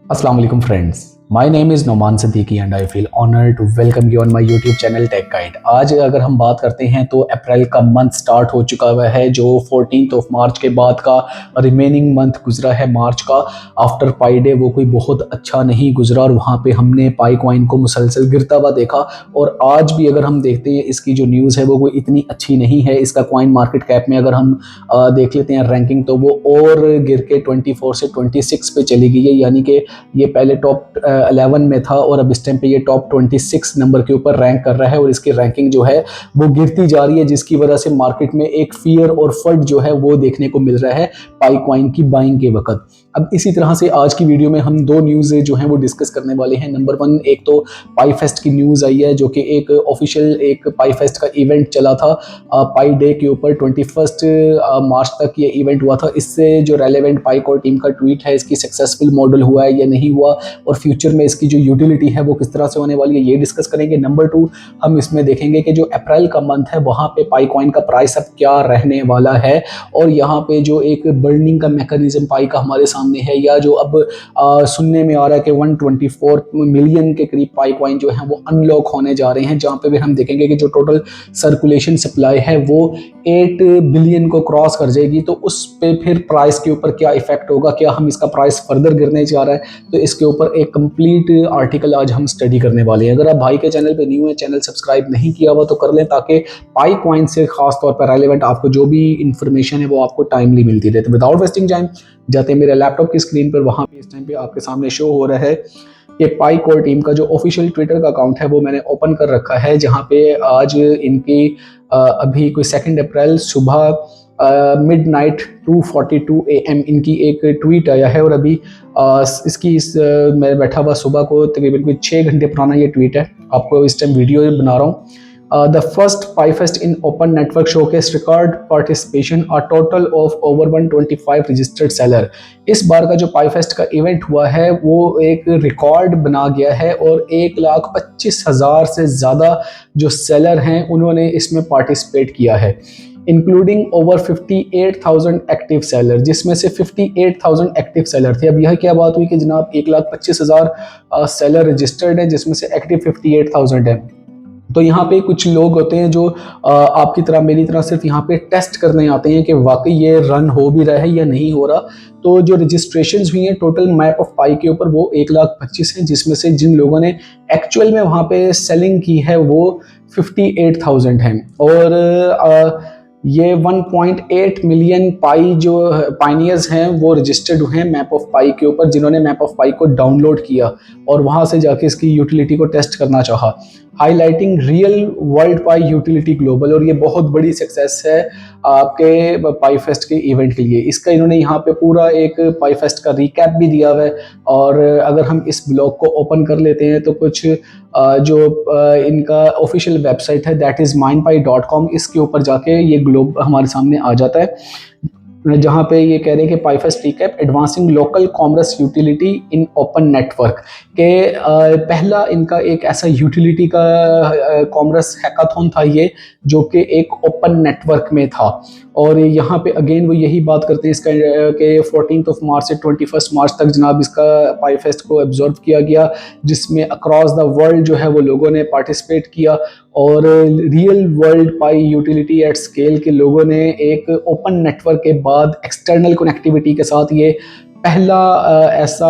Assalamu alaikum friends. My name is Noman Siddiqui and I feel honored to welcome you on my YouTube channel Tech Guide. आज अगर हम बात करते हैं तो अप्रैल का मंथ स्टार्ट हो चुका हुआ है, जो 14th ऑफ मार्च के बाद का रिमेनिंग मंथ गुजरा है मार्च का। आफ्टर पाई डे वो कोई बहुत अच्छा नहीं गुजरा और वहाँ पे हमने पाई कॉइन को मुसलसल गिरता हुआ देखा। और आज भी अगर हम देखते हैं इसकी जो न्यूज़ है वो कोई इतनी अच्छी नहीं है। इसका कॉइन मार्केट कैप में अगर हम देख लेते हैं रैंकिंग, तो वो और गिर के 24 से 26 पे चली गई है। यानी कि ये पहले टॉप 11 में था और अब इस टाइम पे ये टॉप 26 नंबर के ऊपर रैंक कर रहा है और इसकी रैंकिंग जो है वो गिरती जा रही है, जिसकी वजह से मार्केट में एक फियर और फट जो है वो देखने को मिल रहा है पाई कॉइन की बाइंग के वक्त। अब इसी तरह से आज की वीडियो में हम दो न्यूज़ जो हैं वो डिस्कस करने वाले हैं। नंबर 1, एक तो पाई फेस्ट की न्यूज़ आई है, जो कि एक ऑफिशियल एक पाई फेस्ट का इवेंट चला था पाई डे के ऊपर। 21 मार्च तक ये इवेंट हुआ था। इससे जो रेलेवेंट पाई कोर टीम का ट्वीट है, इसकी सक्सेसफुल मॉडल हुआ है या नहीं हुआ और फ्यूचर में इसकी जो यूटिलिटी है वो किस तरह से होने वाली है, ये डिस्कस करेंगे। नंबर 2, हम इसमें देखेंगे कि जो अप्रैल का मंथ है वहाँ पे पाई कॉइन का प्राइस अब क्या रहने वाला है और यहाँ पे जो एक बर्निंग का मैकेनिज्म पाई का हमारे सामने है, या जो अब सुनने में आ रहा है कि 124 मिलियन के करीब पाई कॉइन जो है वो अनलॉक होने जा रहे हैं, जहाँ पे भी हम देखेंगे कि जो टोटल सर्कुलेशन सप्लाई है वो 8 बिलियन को क्रॉस कर जाएगी। तो उस पे फिर प्राइस के ऊपर क्या इफेक्ट होगा, क्या हम इसका प्राइस फर्दर गिरने जा रहा है, तो इसके ऊपर एक कंप्लीट आर्टिकल आज हम स्टडी करने वाले हैं। अगर आप भाई के चैनल पे न्यू है, चैनल सब्सक्राइब नहीं किया हुआ तो कर लें, ताकि पाई कॉइन से खास तौर पर रेलेवेंट आपको जो भी इंफॉर्मेशन है वो आपको टाइमली मिलती रहे। तो विदाउट वेस्टिंग टाइम जाते हैं मेरे लैपटॉप की स्क्रीन पर, वहाँ पे इस टाइम पे आपके सामने शो हो रहा है कि पाई कोर टीम का जो ऑफिशियल ट्विटर का अकाउंट है वो मैंने ओपन कर रखा है, जहाँ पे आज इनकी अभी कोई 2 अप्रैल सुबह मिडनाइट 2:42 AM इनकी एक ट्वीट आया है। और अभी मैं बैठा हुआ सुबह को तकरीबन कोई 6 घंटे पुराना ये ट्वीट है, आपको इस टाइम वीडियो बना रहा हूँ। The first PyFest in Open Network showcase record participation, a total of over 125 registered seller। इस बार का जो PyFest का इवेंट हुआ है वो एक रिकॉर्ड बना गया है और 1,25,000 से ज़्यादा जो सेलर हैं उन्होंने इसमें पार्टिसिपेट किया है, इंक्लूडिंग ओवर 58,000 एक्टिव सेलर, जिसमें से 58,000 एक्टिव सेलर थे। अब यह क्या बात हुई कि जनाब 1,25,000 सेलर रजिस्टर्ड है, जिसमें से एक्टिव 58,000 है। तो यहाँ पे कुछ लोग होते हैं जो आपकी तरह मेरी तरह सिर्फ यहाँ पे टेस्ट करने आते हैं कि वाकई ये रन हो भी रहा है या नहीं हो रहा। तो जो रजिस्ट्रेशंस हुई हैं टोटल मैप ऑफ पाई के ऊपर वो 1,25,000 हैं, जिसमें से जिन लोगों ने एक्चुअल में वहाँ पे सेलिंग की है वो 58,000 हैं। और ये 1.8 मिलियन पाई जो पाइनियर्स हैं वो रजिस्टर्ड हुए हैं मैप ऑफ पाई के ऊपर, जिन्होंने मैप ऑफ पाई को डाउनलोड किया और वहाँ से जाके इसकी यूटिलिटी को टेस्ट करना चाहा, हाईलाइटिंग रियल वर्ल्ड पाई यूटिलिटी ग्लोबल। और ये बहुत बड़ी सक्सेस है आपके पाई फेस्ट के इवेंट के लिए। इसका इन्होंने यहाँ पे पूरा एक पाई फेस्ट का रिकैप भी दिया हुआ है। और अगर हम इस ब्लॉग को ओपन कर लेते हैं तो कुछ जो इनका ऑफिशियल वेबसाइट है दैट इज़ mindpie.com, इसके ऊपर जाके ये ग्लोब हमारे सामने आ जाता है, जहाँ पे ये कह रहे हैं कि PiFest recap advancing local commerce utility in open network के पहला इनका एक ऐसा यूटिलिटी का कॉमर्स हैकाथॉन था ये, जो कि एक ओपन नेटवर्क में था। और यहाँ पे अगेन वो यही बात करते हैं इसका कि 14th ऑफ मार्च से 21 मार्च तक जनाब इसका पाईफेस्ट को ऑब्जर्व किया गया, जिसमें अक्रॉस द वर्ल्ड जो है वो लोगों ने पार्टिसिपेट किया और real world pi utility at scale के लोगों ने एक ओपन नेटवर्क के बाद एक्सटर्नल कनेक्टिविटी के साथ ये पहला ऐसा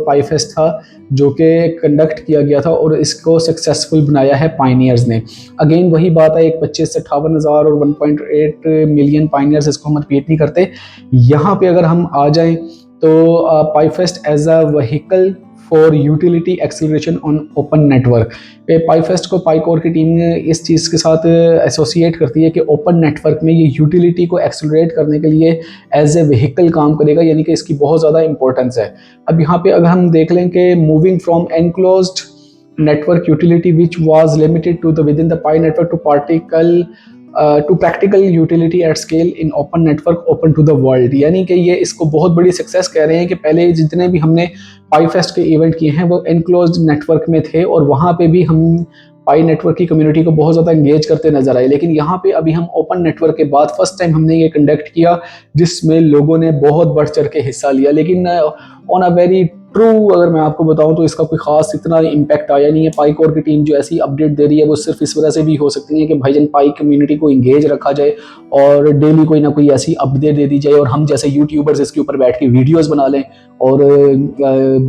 पाई फेस्ट था जो कि कंडक्ट किया गया था और इसको सक्सेसफुल बनाया है पाइनियर्स ने। अगेन वही बात है, एक 25 से 58,000 और 1.8 मिलियन पाइनियर्स, इसको हम रिपीट नहीं करते। यहाँ पे अगर हम आ जाएं तो Pi Fest as a vehicle for utility acceleration on open network, Pi Fest को पाई कोर की टीम इस चीज़ के साथ एसोसिएट करती है कि ओपन नेटवर्क में ये यूटिलिटी को एक्सेलरेट करने के लिए एज ए व्हीकल काम करेगा, यानी कि इसकी बहुत ज़्यादा इंपॉर्टेंस है। अब यहाँ पे अगर हम देख लें कि moving from enclosed network utility which was limited to the within the pi network to practical utility at scale in open network open to the world, यानी कि ये इसको बहुत बड़ी सक्सेस कह रहे हैं कि पहले जितने भी हमने पाई फेस्ट के इवेंट किए हैं वो एनक्लोज्ड नेटवर्क में थे और वहाँ पे भी हम पाई नेटवर्क की कम्युनिटी को बहुत ज़्यादा एंगेज करते नजर आए, लेकिन यहाँ पे अभी हम ओपन नेटवर्क के बाद फर्स्ट टाइम हमने ये कंडक्ट किया जिसमें लोगों ने बहुत बढ़ चढ़ के हिस्सा लिया। लेकिन ऑन अ वेरी ट्रू अगर मैं आपको बताऊं तो इसका कोई खास इतना इम्पैक्ट आया नहीं है। पाई कोर की टीम जो ऐसी अपडेट दे रही है वो सिर्फ इस वजह से भी हो सकती है कि भाईजान पाई कम्युनिटी को इंगेज रखा जाए और डेली कोई ना कोई ऐसी अपडेट दे दी जाए और हम जैसे यूट्यूबर्स इसके ऊपर बैठ के वीडियोस बना लें और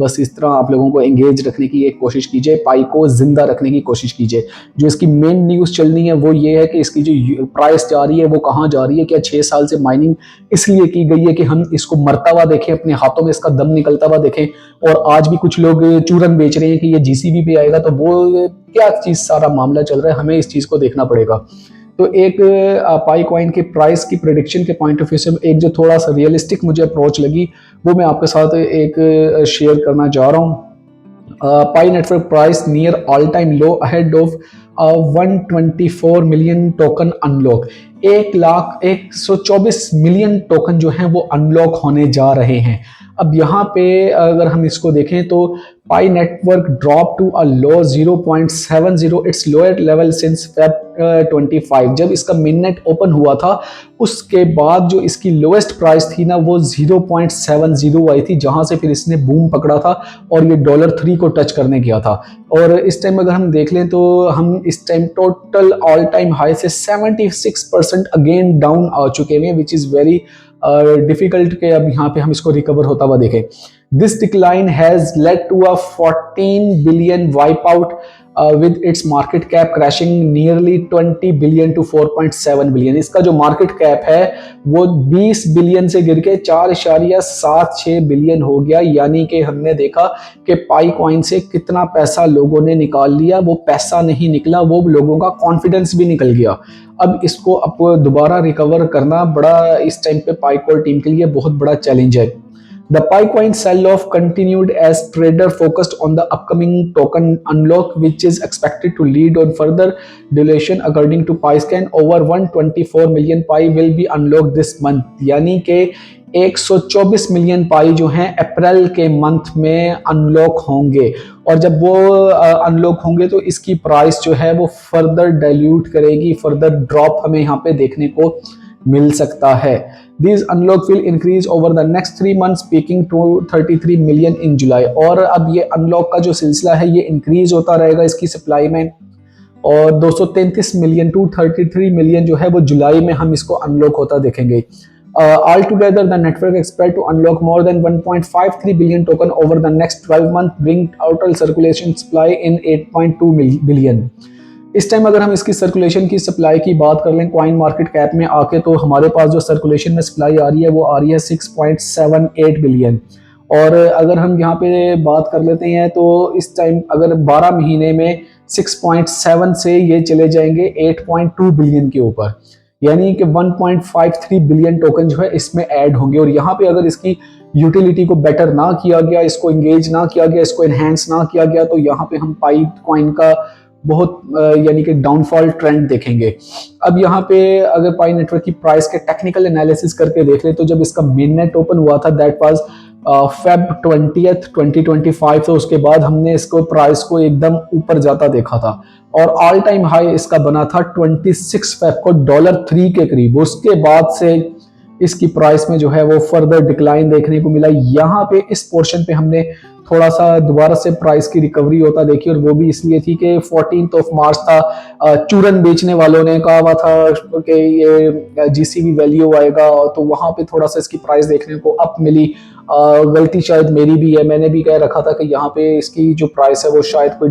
बस इस तरह आप लोगों को एंगेज रखने की एक कोशिश कीजिए, पाई को जिंदा रखने की कोशिश कीजिए। जो इसकी मेन न्यूज़ चलनी है वो ये है कि इसकी जो प्राइस जा रही है वो कहाँ जा रही है। क्या 6 साल से माइनिंग इसलिए की गई है कि हम इसको मरता हुआ देखें, अपने हाथों में इसका दम निकलता हुआ देखें, और आज भी कुछ लोग चूरन बेच रहे हैं कि ये जीसीबी पे आएगा, तो वो क्या चीज़ सारा मामला चल रहा है, हमें इस चीज़ को देखना पड़ेगा। तो एक पाई कॉइन के प्राइस की प्रेडिक्शन के पॉइंट ऑफ व्यू से एक जो थोड़ा सा रियलिस्टिक मुझे अप्रोच लगी वो मैं आपके साथ एक शेयर करना चाह रहा हूँ। Pi Network price near all time low ahead of 124 million token unlock. 1,124 million token जो हैं वो अनलॉक होने जा रहे हैं। अब यहाँ पे अगर हम इसको देखें तो Pi Network drop to a low 0.70, it's lowest level since Feb 25। जब इसका मिननेट ओपन हुआ था उसके बाद जो इसकी लोएस्ट प्राइस थी ना वो 0.70 आई थी, जहां से फिर इसने बूम पकड़ा था और ये $3 को टच करने गया था। और इस टाइम अगर हम देख लें तो हम इस time total all time high से 76% अगेन डाउन आ चुके हैं, विच इज़ वेरी डिफिकल्ट के अब यहाँ पे हम इसको रिकवर होता हुआ देखें। This decline has led to a 14 billion wipe out with its market cap crashing nearly 20 billion to 4.7 billion. इसका जो मार्केट कैप है वो 20 बिलियन से गिर के 4.76 बिलियन हो गया। यानी कि हमने देखा कि पाई कॉइन से कितना पैसा लोगों ने निकाल लिया, वो पैसा नहीं निकला, वो लोगों का कॉन्फिडेंस भी निकल गया। अब इसको अब दोबारा रिकवर करना बड़ा इस टाइम पे पाई कॉइन टीम के लिए बहुत बड़ा चैलेंज है। The PiCoin sell-off continued as traders focused on the upcoming token unlock, which is expected to lead on further dilution. According to PiScan, over 124 million Pi will be unlocked this month. यानी कि 124 million पाई जो हैं अप्रैल के month में unlock होंगे, और जब वो अनलॉक होंगे तो इसकी प्राइस जो है वो फर्दर डाइल्यूट करेगी, फर्दर ड्रॉप हमें यहाँ पे देखने को मिल सकता है। These unlock will increase over the next 3 months, peaking to 33 million in July। और अब ये अनलॉक का जो सिलसिला है ये इंक्रीज होता रहेगा इसकी सप्लाई में, और 233 मिलियन टू 33 मिलियन जो है वो जुलाई में हम इसको अनलॉक होता देखेंगे। Altogether, the network expect to unlock more than 1.53 billion token over the next 12 months, bring total circulation supply in 8.2 billion। इस टाइम अगर हम इसकी सर्कुलेशन की सप्लाई की बात कर लें कॉइन मार्केट कैप में आके, तो हमारे पास जो सर्कुलेशन में सप्लाई आ रही है वो आ रही है 6.78 बिलियन। और अगर हम यहाँ पे बात कर लेते हैं तो इस टाइम अगर 12 महीने में 6.7 से ये चले जाएंगे 8.2 बिलियन के ऊपर, यानी कि 1.53 बिलियन टोकन जो है इसमें ऐड होंगे। और यहाँ पे अगर इसकी यूटिलिटी को बेटर ना किया गया, इसको इंगेज ना किया गया, इसको एनहेंस ना किया गया, तो यहाँ पे हम पाई कॉइन का बहुत यानी कि डाउनफॉल ट्रेंड देखेंगे। अब यहाँ पे अगर पाई नेटवर्क की प्राइस के टेक्निकल एनालिसिस करके देख ले तो जब इसका मेन नेट ओपन हुआ था दैट वाज फेब 20th 2025, तो उसके बाद हमने इसको प्राइस को एकदम ऊपर जाता देखा था और ऑल टाइम हाई इसका बना था 26 फेब को $3 के करीब। उसके बाद से इसकी प्राइस में जो है वो फर्दर डिक्लाइन देखने को मिला। यहाँ पे इस पोर्शन पे हमने थोड़ा सा दोबारा से प्राइस की रिकवरी होता देखी, और वो भी इसलिए थी कि 14 मार्च था, चूरन बेचने वालों ने कहा हुआ था कि ये जीसीबी वैल्यू आएगा, तो वहां पे थोड़ा सा इसकी प्राइस देखने को अप मिली। गलती शायद मेरी भी है, मैंने भी कह रखा था कि यहाँ पे इसकी जो प्राइस है वो शायद कोई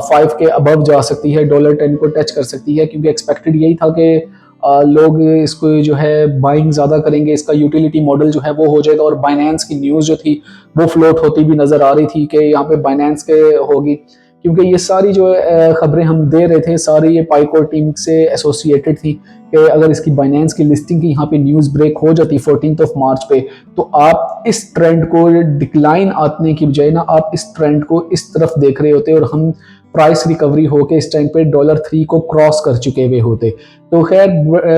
$5 के अबव जा सकती है, $10 को टच कर सकती है, क्योंकि एक्सपेक्टेड यही था कि लोग इसको जो है बाइंग ज़्यादा करेंगे, इसका यूटिलिटी मॉडल जो है वो हो जाएगा। और बाइनेंस की न्यूज़ जो थी वो फ्लोट होती भी नज़र आ रही थी कि यहाँ पे बाइनेंस के होगी, क्योंकि ये सारी जो खबरें हम दे रहे थे सारी ये पाइकोर टीम से एसोसिएटेड थी कि अगर इसकी बाइनेंस की लिस्टिंग की यहाँ पे न्यूज़ ब्रेक हो जाती 14 मार्च पे, तो आप इस ट्रेंड को डिक्लाइन आने की बजाय ना आप इस ट्रेंड को इस तरफ देख रहे होते और हम प्राइस रिकवरी होके इस टाइम पे $3 को क्रॉस कर चुके हुए होते। तो खैर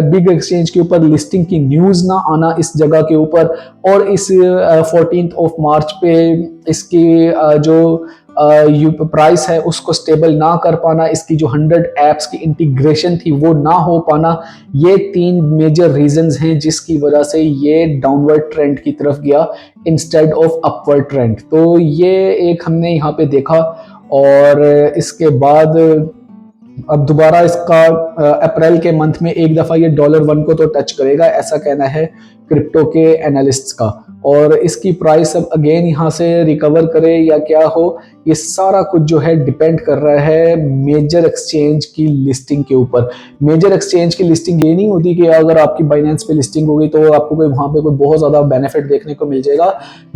बिग एक्सचेंज के ऊपर लिस्टिंग की न्यूज़ ना आना इस जगह के ऊपर, और इस 14 मार्च पे इसकी जो प्राइस है उसको स्टेबल ना कर पाना, इसकी जो 100 एप्स की इंटीग्रेशन थी वो ना हो पाना, ये 3 मेजर रीजंस हैं जिसकी वजह से ये डाउनवर्ड ट्रेंड की तरफ गया इंस्टेड ऑफ अपवर्ड ट्रेंड। तो ये एक हमने यहाँ पे देखा। और इसके बाद अब दोबारा इसका अप्रैल के मंथ में एक दफ़ा ये $1 को तो टच करेगा, ऐसा कहना है क्रिप्टो के एनालिस्ट्स का। और इसकी प्राइस अब अगेन यहाँ से रिकवर करे या क्या हो, ये सारा कुछ जो है डिपेंड कर रहा है मेजर एक्सचेंज की लिस्टिंग के ऊपर। मेजर एक्सचेंज की लिस्टिंग ये नहीं होती कि अगर आपकी बाइनेंस पे लिस्टिंग होगी तो आपको कोई वहाँ पे कोई बहुत ज़्यादा बेनिफिट देखने को मिल जाएगा।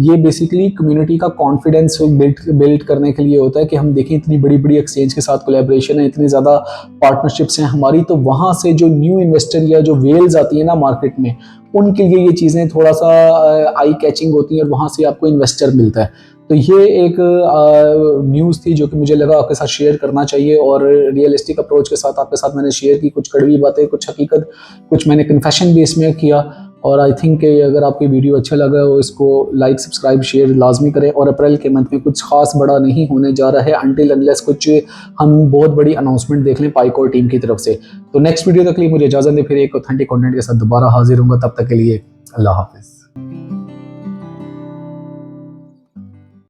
ये बेसिकली कम्युनिटी का कॉन्फिडेंस बिल्ड करने के लिए होता है कि हम देखें इतनी बड़ी बड़ी एक्सचेंज के साथ कोलैबोरेशन है, इतनी ज़्यादा पार्टनरशिप्स हैं हमारी, तो वहाँ से जो न्यू इन्वेस्टर या जो वेल्स आती है ना मार्केट में, उनके लिए ये चीज़ें थोड़ा सा आई कैचिंग होती हैं और वहाँ से आपको इन्वेस्टर मिलता है। तो ये एक न्यूज़ थी जो कि मुझे लगा आपके साथ शेयर करना चाहिए, और रियलिस्टिक अप्रोच के साथ आपके साथ मैंने शेयर की, कुछ कड़वी बातें, कुछ हकीकत, कुछ मैंने कन्फेशन भी इसमें किया। और आई थिंक अगर आपकी वीडियो अच्छा लगा हो इसको लाइक सब्सक्राइब शेयर लाजमी करें। और अप्रैल के मंथ में कुछ खास बड़ा नहीं होने जा रहा है अनटिल अनलेस कुछ हम बहुत बड़ी अनाउंसमेंट देख लें पाइकोर टीम की तरफ से। तो नेक्स्ट वीडियो तक लिए मुझे इजाज़त दें, फिर एक ऑथेंटिक कंटेंट के साथ दोबारा हाजिर होऊंगा। तब तक के लिए अल्लाह हाफिज़।